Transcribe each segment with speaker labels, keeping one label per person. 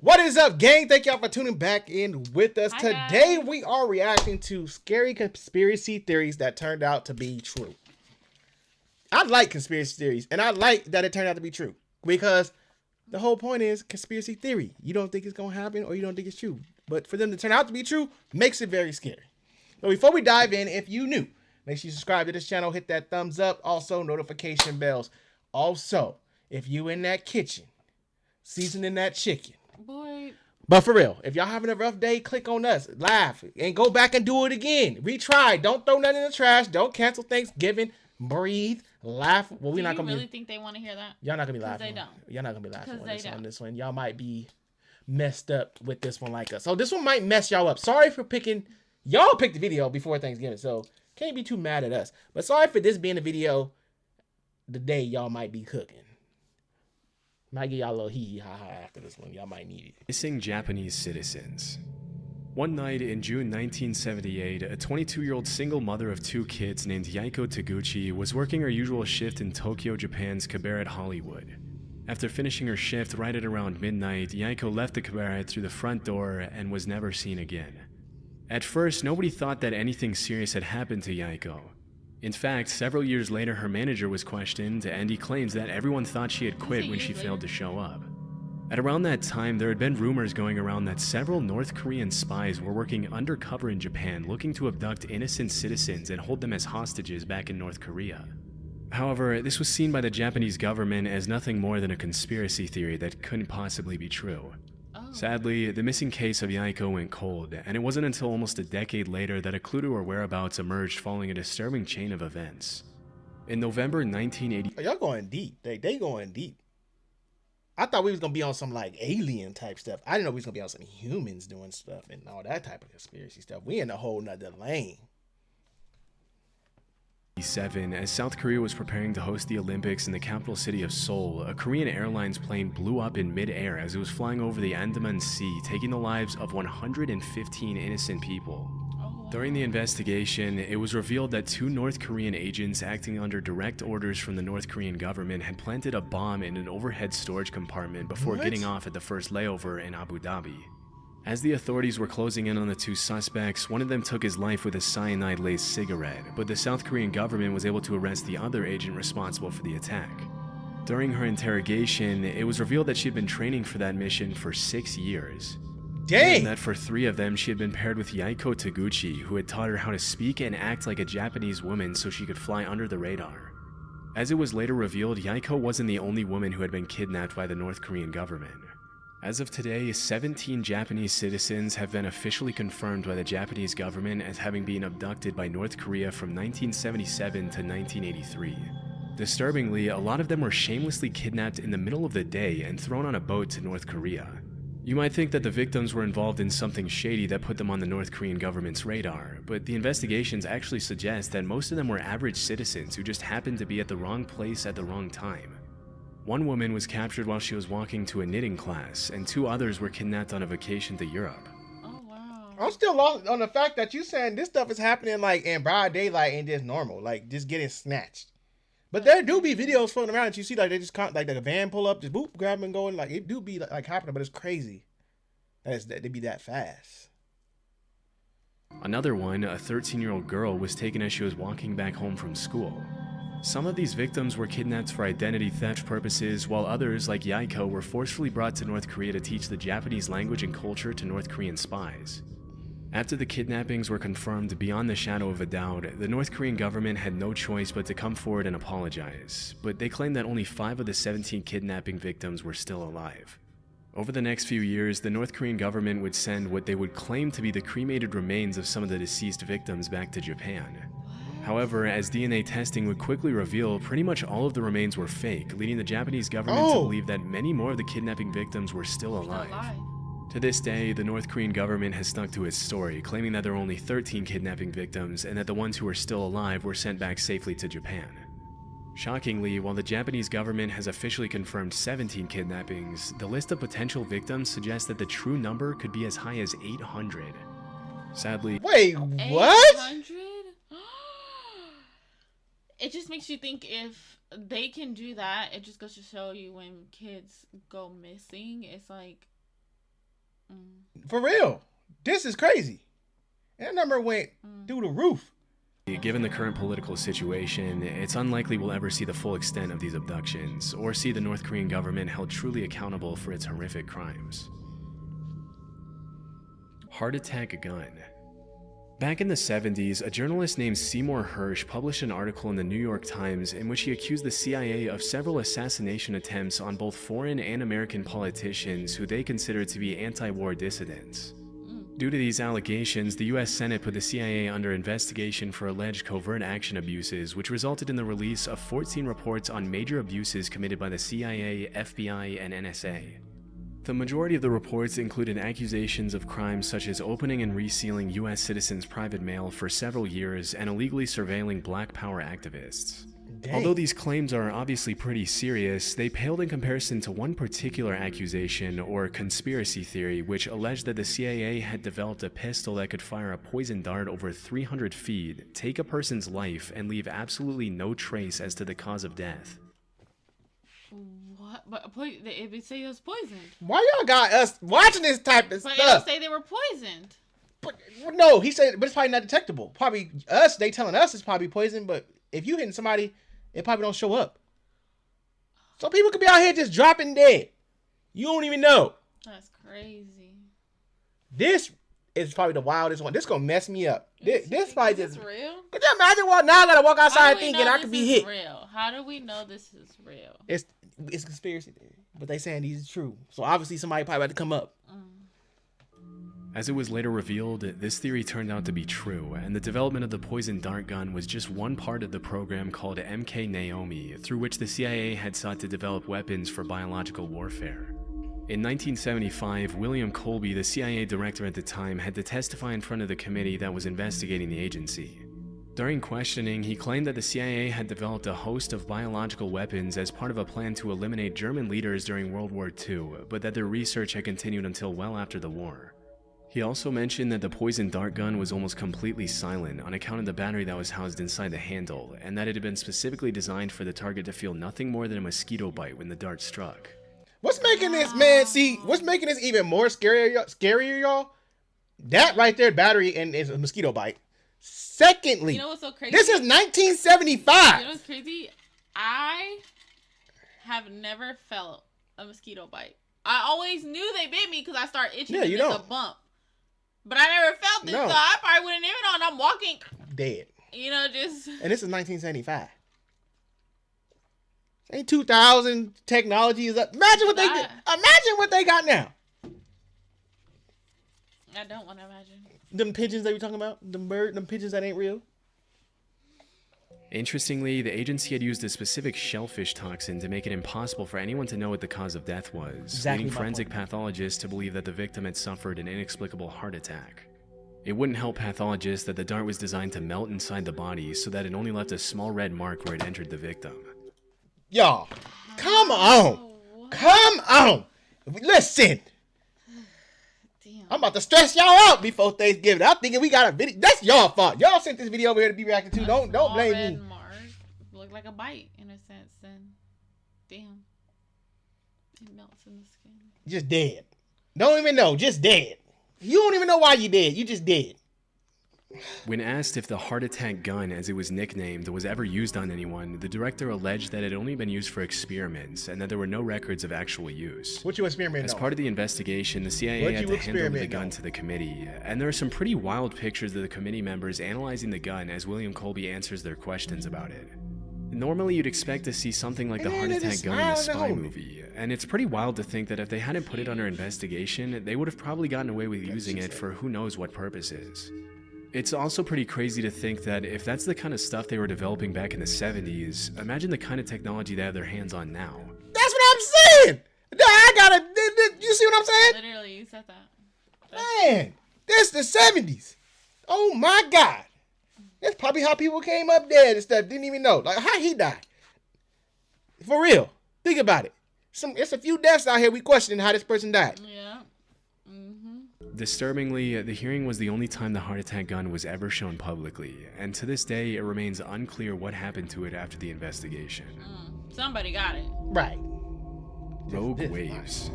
Speaker 1: What is up, gang? Thank y'all for tuning back in with us.
Speaker 2: Hi,
Speaker 1: Today,
Speaker 2: guys.
Speaker 1: we are reacting to scary conspiracy theories that turned out to be true. I like conspiracy theories, and I like that it turned out to be true because the whole point is conspiracy theory. You don't think it's going to happen or you don't think it's true. But for them to turn out to be true makes it very scary. So before we dive in, if you new, make sure you subscribe to this channel, hit that thumbs up, also notification bells. Also, if you in that kitchen, seasoning that chicken,
Speaker 2: Boy.
Speaker 1: but for real, if y'all having a rough day, click on us, laugh, and go back and do it again. Retry. Don't throw nothing in the trash. Don't cancel Thanksgiving. Breathe, laugh. Well, we're not gonna
Speaker 2: really think they want to hear that?
Speaker 1: Y'all not gonna be laughing.
Speaker 2: They don't.
Speaker 1: Y'all not gonna be laughing on
Speaker 2: Don't.
Speaker 1: this one. Y'all might be messed up with this one like us. So this one might mess y'all up. Sorry for picking. Y'all picked the video before Thanksgiving, so can't be too mad at us. But sorry for this being the video the day y'all might be cooking. Might get y'all a little hee ha ha after this one. Y'all might need it.
Speaker 3: Missing Japanese citizens. One night in June 1978, a 22-year-old single mother of 2 kids named Yaiko Taguchi was working her usual shift in Tokyo, Japan's cabaret Hollywood. After finishing her shift right at around midnight, Yaiko left the cabaret through the front door and was never seen again. At first, nobody thought that anything serious had happened to Yaiko. In fact, several years later, her manager was questioned, and he claims that everyone thought she had quit when she failed to show up. At around that time, there had been rumors going around that several North Korean spies were working undercover in Japan looking to abduct innocent citizens and hold them as hostages back in North Korea. However, this was seen by the Japanese government as nothing more than a conspiracy theory that couldn't possibly be true. Sadly, the missing case of Yaiko went cold, and it wasn't until almost a decade later that a clue to her whereabouts emerged following a disturbing chain of events. In November 1980,
Speaker 1: Y'all going deep. They going deep. I thought we was gonna be on some like alien type stuff. I didn't know we was gonna be on some humans doing stuff and all that type of conspiracy stuff. We in a whole nother lane.
Speaker 3: As South Korea was preparing to host the Olympics in the capital city of Seoul, a Korean Airlines plane blew up in mid-air as it was flying over the Andaman Sea, taking the lives of 115 innocent people. During the investigation, it was revealed that 2 North Korean agents acting under direct orders from the North Korean government had planted a bomb in an overhead storage compartment before getting off at the first layover in Abu Dhabi. As the authorities were closing in on the 2 suspects, one of them took his life with a cyanide-laced cigarette, but the South Korean government was able to arrest the other agent responsible for the attack. During her interrogation, it was revealed that she had been training for that mission for 6 years.
Speaker 1: Dang!
Speaker 3: And that for 3 of them, she had been paired with Yaiko Taguchi, who had taught her how to speak and act like a Japanese woman so she could fly under the radar. As it was later revealed, Yaiko wasn't the only woman who had been kidnapped by the North Korean government. As of today, 17 Japanese citizens have been officially confirmed by the Japanese government as having been abducted by North Korea from 1977 to 1983. Disturbingly, a lot of them were shamelessly kidnapped in the middle of the day and thrown on a boat to North Korea. You might think that the victims were involved in something shady that put them on the North Korean government's radar, but the investigations actually suggest that most of them were average citizens who just happened to be at the wrong place at the wrong time. One woman was captured while she was walking to a knitting class, and 2 others were kidnapped on a vacation to Europe.
Speaker 2: Oh, wow.
Speaker 1: I'm still lost on the fact that you saying this stuff is happening like in broad daylight and just normal, like just getting snatched. But there do be videos floating around that you see like they just like the van pull up, just boop, grab and going. Like it do be like happening, but it's crazy that they be that fast.
Speaker 3: Another one, a 13-year-old girl, was taken as she was walking back home from school. Some of these victims were kidnapped for identity theft purposes, while others, like Yaiko, were forcefully brought to North Korea to teach the Japanese language and culture to North Korean spies. After the kidnappings were confirmed beyond the shadow of a doubt, the North Korean government had no choice but to come forward and apologize, but they claimed that only 5 of the 17 kidnapping victims were still alive. Over the next few years, the North Korean government would send what they would claim to be the cremated remains of some of the deceased victims back to Japan. However, as DNA testing would quickly reveal, pretty much all of the remains were fake, leading the Japanese government to believe that many more of the kidnapping victims were still alive. To this day, the North Korean government has stuck to its story, claiming that there are only 13 kidnapping victims and that the ones who are still alive were sent back safely to Japan. Shockingly, while the Japanese government has officially confirmed 17 kidnappings, the list of potential victims suggests that the true number could be as high as 800. Sadly,
Speaker 1: wait, what?
Speaker 2: 800? It just makes you think if they can do that, it just goes to show you when kids go missing, it's like
Speaker 1: For real. This is crazy. And that number went through the roof.
Speaker 3: Given the current political situation, it's unlikely we'll ever see the full extent of these abductions, or see the North Korean government held truly accountable for its horrific crimes. Heart attack gun. Back in the 70s, a journalist named Seymour Hersh published an article in the New York Times in which he accused the CIA of several assassination attempts on both foreign and American politicians who they considered to be anti-war dissidents. Due to these allegations, the US Senate put the CIA under investigation for alleged covert action abuses, which resulted in the release of 14 reports on major abuses committed by the CIA, FBI, and NSA. The majority of the reports included accusations of crimes such as opening and resealing US citizens' private mail for several years and illegally surveilling Black Power activists.
Speaker 1: Dang.
Speaker 3: Although these claims are obviously pretty serious, they paled in comparison to one particular accusation, or conspiracy theory, which alleged that the CIA had developed a pistol that could fire a poison dart over 300 feet, take a person's life, and leave absolutely no trace as to the cause of death.
Speaker 2: What? But it would say it was poisoned.
Speaker 1: Why y'all got us watching this type of
Speaker 2: But it
Speaker 1: stuff?
Speaker 2: would say they were poisoned.
Speaker 1: But, no, he said, but it's probably not detectable. Probably us, they telling us it's probably poison, but if you hitting somebody, it probably don't show up. So people could be out here just dropping dead. You don't even know.
Speaker 2: That's crazy.
Speaker 1: This is probably the wildest one. This gonna mess me up. This probably
Speaker 2: Is
Speaker 1: just.
Speaker 2: this real?
Speaker 1: Could you imagine what? Now I gotta walk
Speaker 2: How
Speaker 1: outside
Speaker 2: do we
Speaker 1: thinking
Speaker 2: know
Speaker 1: I could
Speaker 2: this
Speaker 1: be
Speaker 2: is
Speaker 1: hit.
Speaker 2: real? How do we know this is real?
Speaker 1: It's conspiracy theory, but they saying these are true. So obviously somebody probably had to come up.
Speaker 3: As it was later revealed, this theory turned out to be true, and the development of the poison dart gun was just one part of the program called MK Naomi, through which the CIA had sought to develop weapons for biological warfare. In 1975, William Colby, the CIA director at the time, had to testify in front of the committee that was investigating the agency. During questioning, he claimed that the CIA had developed a host of biological weapons as part of a plan to eliminate German leaders during World War II, but that their research had continued until well after the war. He also mentioned that the poison dart gun was almost completely silent on account of the battery that was housed inside the handle, and that it had been specifically designed for the target to feel nothing more than a mosquito bite when the dart struck.
Speaker 1: What's making this, man? See, what's making this even more scarier, y'all? That right there, battery and is a mosquito bite. Secondly,
Speaker 2: You know what's so crazy?
Speaker 1: this is 1975.
Speaker 2: You know what's crazy? I have never felt a mosquito bite. I always knew they bit me because I start itching.
Speaker 1: Yeah,
Speaker 2: and
Speaker 1: you
Speaker 2: it's
Speaker 1: don't.
Speaker 2: a bump. But I never felt this,
Speaker 1: No.
Speaker 2: so I probably wouldn't even know. And I'm walking,
Speaker 1: Dead.
Speaker 2: you know, just.
Speaker 1: And this is 1975. Ain't 2000 technology is up. Imagine what they did. Imagine what they got now.
Speaker 2: I don't want to imagine.
Speaker 1: Them pigeons that we talking about, them pigeons that ain't real.
Speaker 3: Interestingly, the agency had used a specific shellfish toxin to make it impossible for anyone to know what the cause of death was,
Speaker 1: Exactly
Speaker 3: leading
Speaker 1: my
Speaker 3: forensic
Speaker 1: point.
Speaker 3: pathologists to believe that the victim had suffered an inexplicable heart attack. It wouldn't help pathologists that the dart was designed to melt inside the body so that it only left a small red mark where it entered the victim.
Speaker 1: Y'all, come on. Come on. Listen.
Speaker 2: Damn.
Speaker 1: I'm about to stress y'all out before Thanksgiving. I'm thinking we got a video. That's y'all fault. Y'all sent this video over here to be reacting to. Don't blame
Speaker 2: red
Speaker 1: me.
Speaker 2: mark look like a bite in a sense, and damn, it melts in the skin.
Speaker 1: Just dead. Don't even know. Just dead. You don't even know why you dead. You just dead.
Speaker 3: When asked if the heart attack gun, as it was nicknamed, was ever used on anyone, the director alleged that it had only been used for experiments and that there were no records of actual use.
Speaker 1: What you experiment
Speaker 3: As
Speaker 1: on?
Speaker 3: part of the investigation, the CIA
Speaker 1: What'd
Speaker 3: had
Speaker 1: you
Speaker 3: to hand over the
Speaker 1: experiment
Speaker 3: gun
Speaker 1: on?
Speaker 3: to the committee, and there are some pretty wild pictures of the committee members analyzing the gun as William Colby answers their questions about it. Normally, you'd expect to see something like the
Speaker 1: Man,
Speaker 3: heart
Speaker 1: they
Speaker 3: attack
Speaker 1: just
Speaker 3: gun in a
Speaker 1: smiling
Speaker 3: spy
Speaker 1: at homie.
Speaker 3: movie, and it's pretty wild to think that if they hadn't put it under investigation, they would have probably gotten away with using it for who knows what purposes. It's also pretty crazy to think that if that's the kind of stuff they were developing back in the 70s, imagine the kind of technology they have their hands on now.
Speaker 1: That's what I'm saying. I gotta. You see what I'm saying?
Speaker 2: Literally, you said that.
Speaker 1: Man, this the 70s. Oh my God. That's probably how people came up dead and stuff. Didn't even know. Like, how he died. For real. Think about it. It's a few deaths out here we questioning how this person died.
Speaker 2: Yeah.
Speaker 3: Disturbingly, the hearing was the only time the heart attack gun was ever shown publicly, and to this day, it remains unclear what happened to it after the investigation.
Speaker 2: Somebody got it.
Speaker 1: Right.
Speaker 3: Rogue
Speaker 1: This
Speaker 3: waves.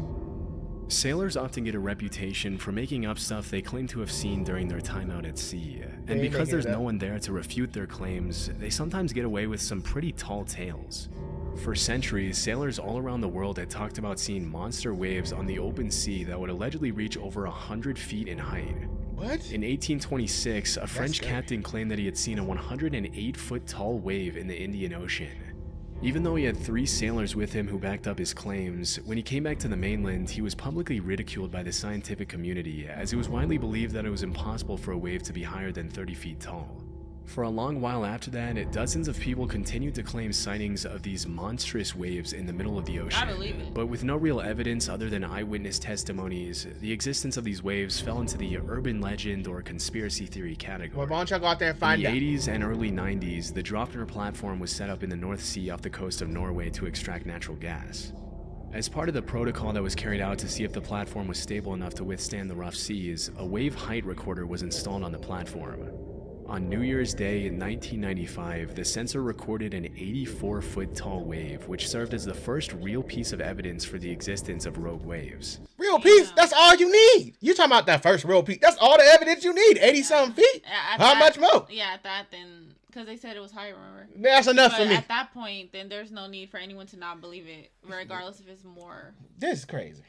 Speaker 3: Sailors often get a reputation for making up stuff they claim to have seen during their time out at sea,
Speaker 1: They
Speaker 3: and
Speaker 1: ain't
Speaker 3: because
Speaker 1: making
Speaker 3: there's
Speaker 1: it up.
Speaker 3: no one there to refute their claims, they sometimes get away with some pretty tall tales. For centuries, sailors all around the world had talked about seeing monster waves on the open sea that would allegedly reach over 100 feet in height.
Speaker 1: What?
Speaker 3: In 1826, a French
Speaker 1: scary.
Speaker 3: captain claimed that he had seen a 108-foot tall wave in the Indian Ocean. Even though he had 3 sailors with him who backed up his claims, when he came back to the mainland, he was publicly ridiculed by the scientific community, as it was widely believed that it was impossible for a wave to be higher than 30 feet tall. For a long while after that, dozens of people continued to claim sightings of these monstrous waves in the middle of the ocean.
Speaker 2: I believe it.
Speaker 3: But with no real evidence other than eyewitness testimonies, the existence of these waves fell into the urban legend or conspiracy theory category.
Speaker 1: Well, why don't y'all go out there and find
Speaker 3: In
Speaker 1: out?
Speaker 3: the 80s and early 90s, the Draupner platform was set up in the North Sea off the coast of Norway to extract natural gas. As part of the protocol that was carried out to see if the platform was stable enough to withstand the rough seas, a wave height recorder was installed on the platform. On New Year's Day in 1995, the sensor recorded an 84-foot tall wave, which served as the first real piece of evidence for the existence of rogue waves.
Speaker 1: Real piece? That's all you need. You talking about that first real piece? That's all the evidence you need. 80-something feet?
Speaker 2: At
Speaker 1: How
Speaker 2: that-
Speaker 1: much more?
Speaker 2: Yeah, at that then, because they said it was higher, remember?
Speaker 1: That's enough
Speaker 2: But
Speaker 1: for me.
Speaker 2: at that point, then there's no need for anyone to not believe it, regardless if it's more.
Speaker 1: This is crazy.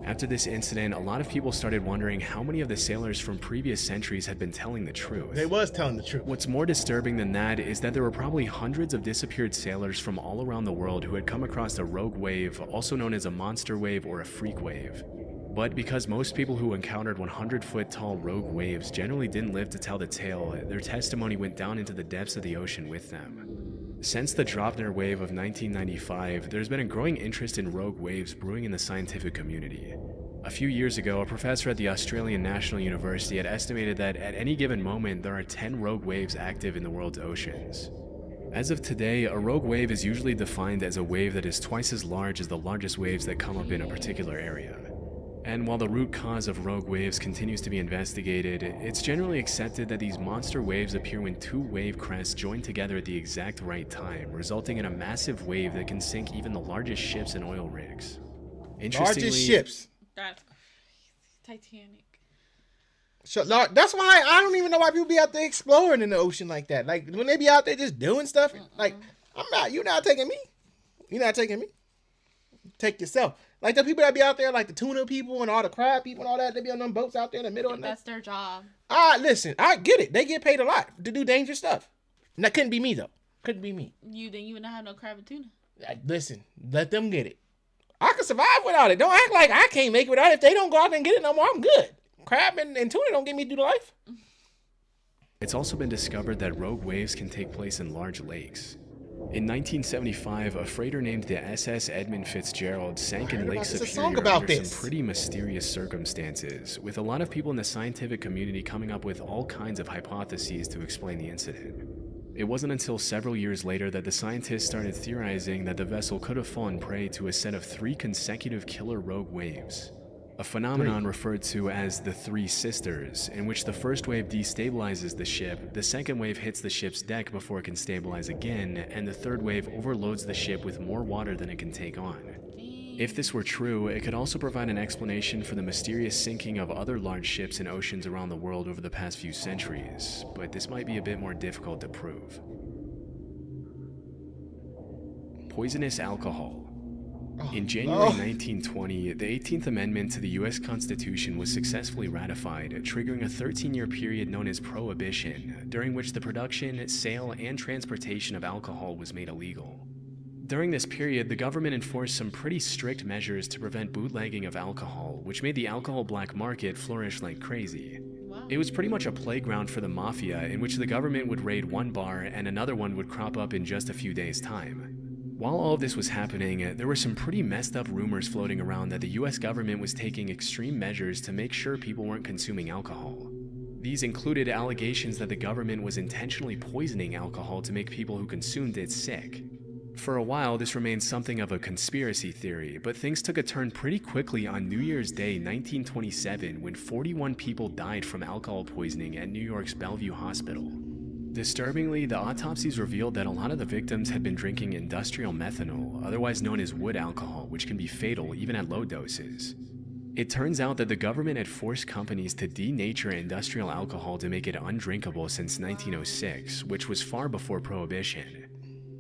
Speaker 3: After this incident, a lot of people started wondering how many of the sailors from previous centuries had been telling the truth.
Speaker 1: They was telling the truth.
Speaker 3: What's more disturbing than that is that there were probably hundreds of disappeared sailors from all around the world who had come across a rogue wave, also known as a monster wave or a freak wave. But because most people who encountered 100-foot tall rogue waves generally didn't live to tell the tale, their testimony went down into the depths of the ocean with them. Since the Draupner wave of 1995, there's been a growing interest in rogue waves brewing in the scientific community. A few years ago, a professor at the Australian National University had estimated that at any given moment there are 10 rogue waves active in the world's oceans. As of today, a rogue wave is usually defined as a wave that is twice as large as the largest waves that come up in a particular area. And while the root cause of rogue waves continues to be investigated, it's generally accepted that these monster waves appear when 2 wave crests join together at the exact right time, resulting in a massive wave that can sink even the largest ships and oil rigs.
Speaker 1: Largest ships.
Speaker 2: That's crazy. Titanic.
Speaker 1: So, that's why I don't even know why people be out there exploring in the ocean like that. Like, when they be out there just doing stuff, like, you're not taking me. You're not taking me. Take yourself. Like the people that be out there, like the tuna people and all the crab people and all that, they be on them boats out there in the middle of the night.
Speaker 2: That's their job.
Speaker 1: Listen, I get it. They get paid a lot to do dangerous stuff. And that couldn't be me, though. Couldn't be me.
Speaker 2: You would not have no crab and tuna.
Speaker 1: Listen, let them get it. I can survive without it. Don't act like I can't make it without it. If they don't go out there and get it no more, I'm good. Crab and tuna don't get me through the life.
Speaker 3: It's also been discovered that rogue waves can take place in large lakes. In 1975, a freighter named the SS Edmund Fitzgerald sank in Lake Superior under some pretty mysterious circumstances, with a lot of people in the scientific community coming up with all kinds of hypotheses to explain the incident. It wasn't until several years later that the scientists started theorizing that the vessel could have fallen prey to a set of 3 consecutive killer rogue waves. A phenomenon referred to as the Three Sisters, in which the first wave destabilizes the ship, the second wave hits the ship's deck before it can stabilize again, and the third wave overloads the ship with more water than it can take on. If this were true, it could also provide an explanation for the mysterious sinking of other large ships in oceans around the world over the past few centuries, but this might be a bit more difficult to prove. Poisonous alcohol. In January 1920, the 18th Amendment to the U.S. Constitution was successfully ratified, triggering a 13-year period known as Prohibition, during which the production, sale, and transportation of alcohol was made illegal. During this period, the government enforced some pretty strict measures to prevent bootlegging of alcohol, which made the alcohol black market flourish like crazy.
Speaker 2: Wow.
Speaker 3: It was pretty much a playground for the mafia, in which the government would raid one bar and another one would crop up in just a few days' time. While all of this was happening, there were some pretty messed up rumors floating around that the US government was taking extreme measures to make sure people weren't consuming alcohol. These included allegations that the government was intentionally poisoning alcohol to make people who consumed it sick. For a while, this remained something of a conspiracy theory, but things took a turn pretty quickly on New Year's Day 1927 when 41 people died from alcohol poisoning at New York's Bellevue Hospital. Disturbingly, the autopsies revealed that a lot of the victims had been drinking industrial methanol, otherwise known as wood alcohol, which can be fatal even at low doses. It turns out that the government had forced companies to denature industrial alcohol to make it undrinkable since 1906, which was far before Prohibition.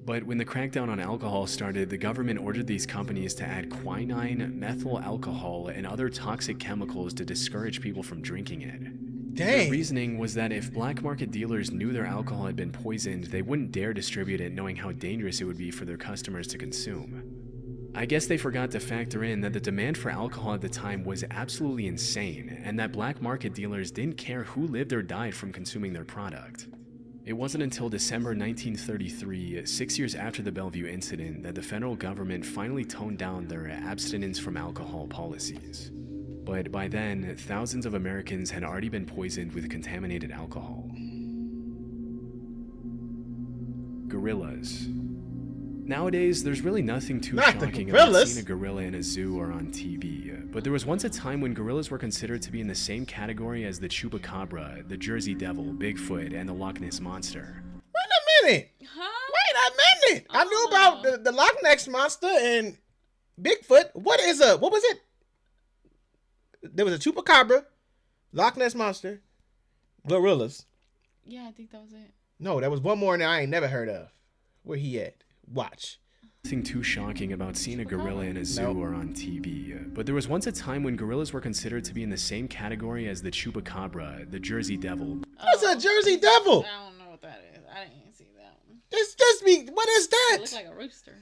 Speaker 3: But when the crackdown on alcohol started, the government ordered these companies to add quinine, methyl alcohol, and other toxic chemicals to discourage people from drinking it.
Speaker 1: Dang.
Speaker 3: The reasoning was that if black market dealers knew their alcohol had been poisoned, they wouldn't dare distribute it knowing how dangerous it would be for their customers to consume. I guess they forgot to factor in that the demand for alcohol at the time was absolutely insane, and that black market dealers didn't care who lived or died from consuming their product. It wasn't until December 1933, 6 years after the Bellevue incident, that the federal government finally toned down their abstinence from alcohol policies. But by then, thousands of Americans had already been poisoned with contaminated alcohol. Gorillas. Nowadays, there's really nothing too shocking about seeing a gorilla in a zoo or on TV, but there was once a time when gorillas were considered to be in the same category as the chupacabra, the Jersey Devil, Bigfoot, and the Loch Ness Monster.
Speaker 1: Wait a minute.
Speaker 2: Huh?
Speaker 1: Wait a minute. I knew about the Loch Ness Monster and Bigfoot. What was it? There was a chupacabra, Loch Ness Monster, gorillas.
Speaker 2: Yeah, I think that was it.
Speaker 1: No, there was one more that I ain't never heard of. Where he at? Watch.
Speaker 3: Nothing too shocking about seeing a gorilla in a zoo or on TV, but there was once a time when gorillas were considered to be in the same category as the chupacabra, the Jersey Devil.
Speaker 1: What's a Jersey Devil?
Speaker 2: I don't know what that is. I didn't see that one.
Speaker 1: It's just me. What is that?
Speaker 2: It looks like a rooster.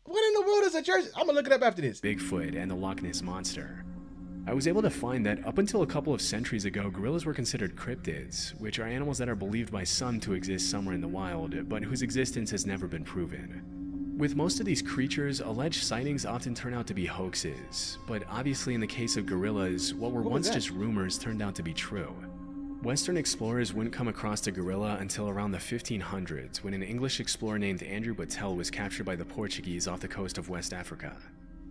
Speaker 1: What in the world is a Jersey? I'm gonna look it up after this.
Speaker 3: Bigfoot and the Loch Ness Monster. I was able to find that up until a couple of centuries ago, gorillas were considered cryptids, which are animals that are believed by some to exist somewhere in the wild, but whose existence has never been proven. With most of these creatures, alleged sightings often turn out to be hoaxes, but obviously in the case of gorillas, what were once just rumors turned out to be true. Western explorers wouldn't come across a gorilla until around the 1500s, when an English explorer named Andrew Battelle was captured by the Portuguese off the coast of West Africa.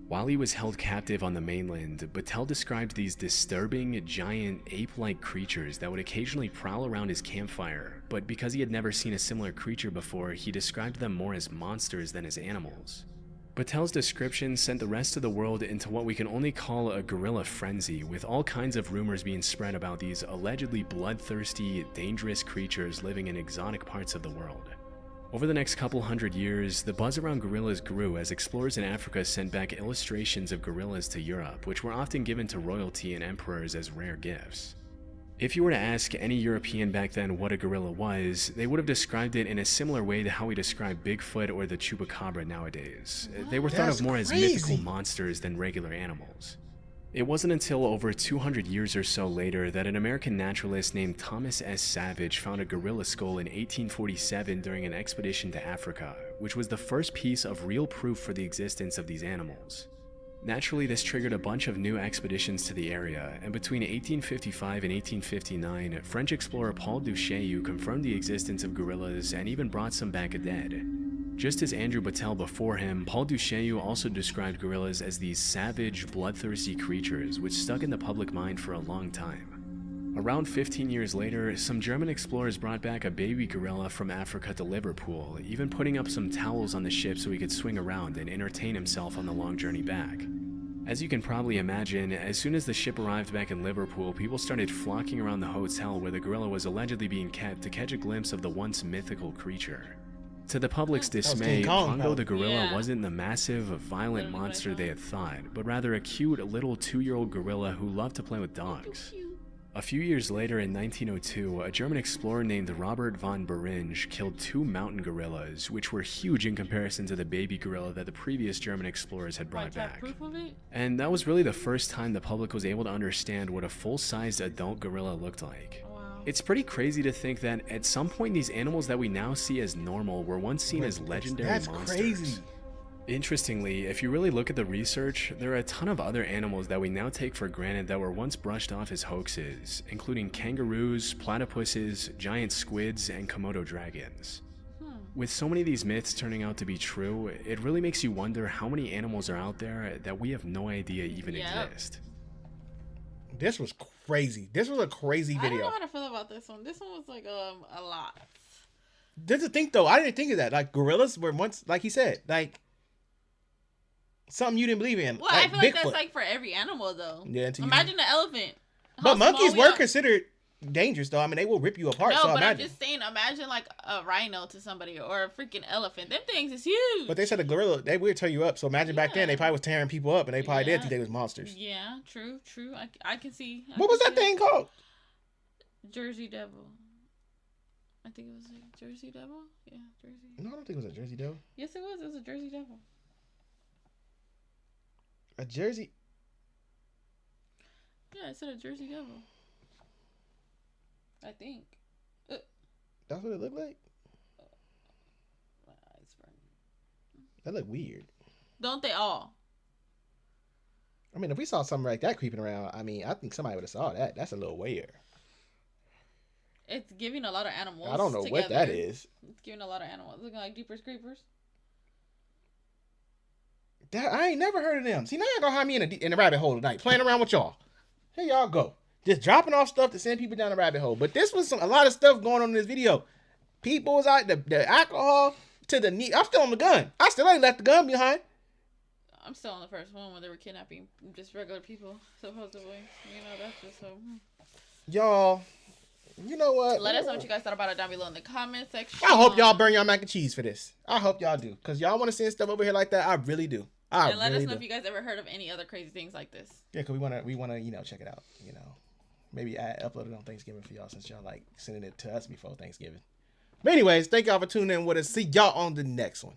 Speaker 3: While he was held captive on the mainland, Battelle described these disturbing, giant, ape-like creatures that would occasionally prowl around his campfire, but because he had never seen a similar creature before, he described them more as monsters than as animals. Battelle's description sent the rest of the world into what we can only call a gorilla frenzy, with all kinds of rumors being spread about these allegedly bloodthirsty, dangerous creatures living in exotic parts of the world. Over the next couple hundred years, the buzz around gorillas grew as explorers in Africa sent back illustrations of gorillas to Europe, which were often given to royalty and emperors as rare gifts. If you were to ask any European back then what a gorilla was, they would have described it in a similar way to how we describe Bigfoot or the chupacabra nowadays. They were thought of more as mythical monsters than regular animals. It wasn't until over 200 years or so later that an American naturalist named Thomas S. Savage found a gorilla skull in 1847 during an expedition to Africa, which was the first piece of real proof for the existence of these animals. Naturally, this triggered a bunch of new expeditions to the area, and between 1855 and 1859, French explorer Paul Duchaillu confirmed the existence of gorillas and even brought some back dead. Just as Andrew Battelle before him, Paul Duchaillu also described gorillas as these savage, bloodthirsty creatures which stuck in the public mind for a long time. Around 15 years later, some German explorers brought back a baby gorilla from Africa to Liverpool, even putting up some towels on the ship so he could swing around and entertain himself on the long journey back. As you can probably imagine, as soon as the ship arrived back in Liverpool, people started flocking around the hotel where the gorilla was allegedly being kept to catch a glimpse of the once mythical creature. To the public's dismay, Pongo the gorilla wasn't the massive, violent monster they had thought, but rather a cute little 2-year-old gorilla who loved to play with dogs. A few years later in 1902, a German explorer named Robert von Beringe killed 2 mountain gorillas, which were huge in comparison to the baby gorilla that the previous German explorers had brought back. And that was really the first time the public was able to understand what a full-sized adult gorilla looked like. It's pretty crazy to think that at some point these animals that we now see as normal were once seen as legendary monsters. That's crazy. Interestingly, if you really look at the research, there are a ton of other animals that we now take for granted that were once brushed off as hoaxes, including kangaroos, platypuses, giant squids, and Komodo dragons. With so many of these myths turning out to be true, it really makes you wonder how many animals are out there that we have no idea even exist.
Speaker 1: This was crazy. This was a crazy video.
Speaker 2: I don't know how to feel about this one. This one was like a lot.
Speaker 1: There's the thing though. I didn't think of that. Like gorillas were once, like he said, like something you didn't believe in.
Speaker 2: Well, I feel like
Speaker 1: Bigfoot.
Speaker 2: that's like for every animal though.
Speaker 1: Yeah, until you-
Speaker 2: Imagine the elephant.
Speaker 1: But
Speaker 2: How
Speaker 1: monkeys
Speaker 2: small we
Speaker 1: were
Speaker 2: are.
Speaker 1: considered dangerous, though. I mean, they will rip you apart.
Speaker 2: No,
Speaker 1: so
Speaker 2: but
Speaker 1: imagine.
Speaker 2: I'm just saying, imagine like a rhino to somebody or a freaking elephant. Them things is huge.
Speaker 1: But they said the gorilla, they would tear you up. So imagine back then, they
Speaker 2: Yeah.
Speaker 1: probably was tearing people up, and they probably did
Speaker 2: Yeah.
Speaker 1: think they was monsters.
Speaker 2: Yeah, true. I can see.
Speaker 1: What was that thing called?
Speaker 2: Jersey Devil. I think it was a Jersey Devil. Yeah, Jersey.
Speaker 1: No, I don't think it was a Jersey Devil.
Speaker 2: Yes, it was. It was a Jersey Devil.
Speaker 1: A Jersey.
Speaker 2: Yeah, I said a Jersey Devil. I think.
Speaker 1: That's what it looked like.
Speaker 2: My eyes burning.
Speaker 1: That looked weird.
Speaker 2: Don't they all?
Speaker 1: I mean, if we saw something like that creeping around, I mean, I think somebody would have saw that. That's a little weird.
Speaker 2: It's giving a lot of animals.
Speaker 1: I don't know what that is.
Speaker 2: It's giving a lot of animals. Looking like Jeepers Creepers.
Speaker 1: That, I ain't never heard of them. See, now y'all gonna have me in a rabbit hole tonight, playing around with y'all. Here y'all go. Just dropping off stuff to send people down the rabbit hole. But this was a lot of stuff going on in this video. People was out, the alcohol to the knee. I'm still on the gun. I still ain't left the gun behind.
Speaker 2: I'm still on the first one when they were kidnapping just regular people, supposedly. You know, that's just so.
Speaker 1: Y'all, you know what?
Speaker 2: Let us know what you guys thought about it down below in the comment section.
Speaker 1: I hope y'all burn y'all mac and cheese for this. I hope y'all do. Because y'all want to send stuff over here like that. I really do.
Speaker 2: And let us know if you guys ever heard of any other crazy things like this.
Speaker 1: Yeah, because we wanna, check it out. Maybe upload it on Thanksgiving for y'all since y'all like sending it to us before Thanksgiving. But anyways, thank y'all for tuning in with us. See y'all on the next one.